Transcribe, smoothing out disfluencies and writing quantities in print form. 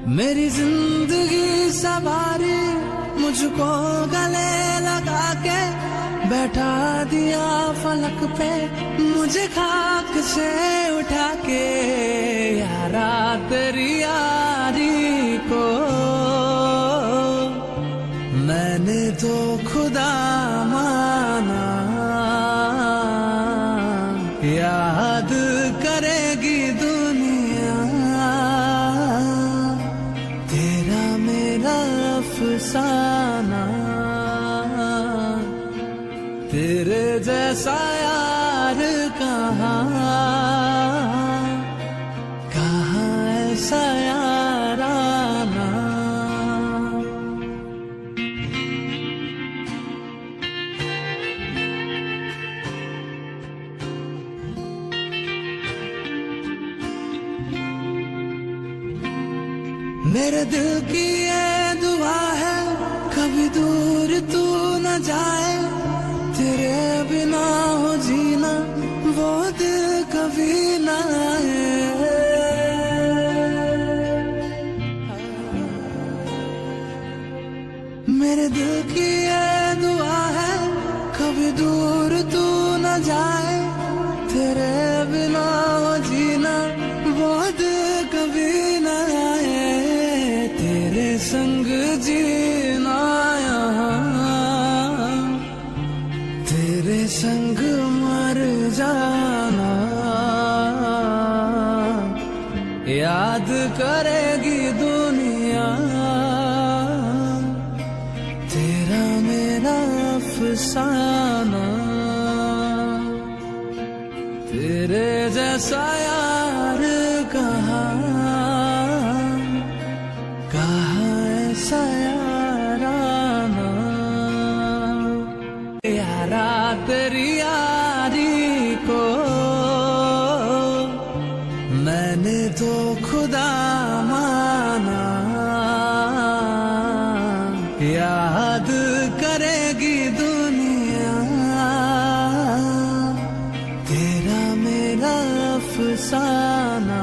मेरी जिंदगी सवारी मुझको गले लगा के बैठा दिया फलक पे, मुझे खाक से उठा के यारा तेरी यारी को मैंने तो खुदा माना। याद करेगी दुनिया तेरा मेरा अफसाना, तेरे जैसा यार कहाँ ऐसा याराना। मेरे दिल की ये दुआ है कभी दूर तू न जाए, तेरे बिना हो जीना वो दिल कभी न आए। मेरे दिल की ये दुआ है कभी दूर तू न जाए, तेरे बिना हो जीना वो दिल कभी न आए। तेरे संग जीना यहाँ, तेरे संग मर जाना, याद करेगी दुनिया तेरा मेरा अफसाना, तेरे जैसा यार कहाँ ऐसा याराना। यारा तेरी यारी को मैंने तो खुदा माना। याद करेगी दुनिया तेरा मेरा अफसाना।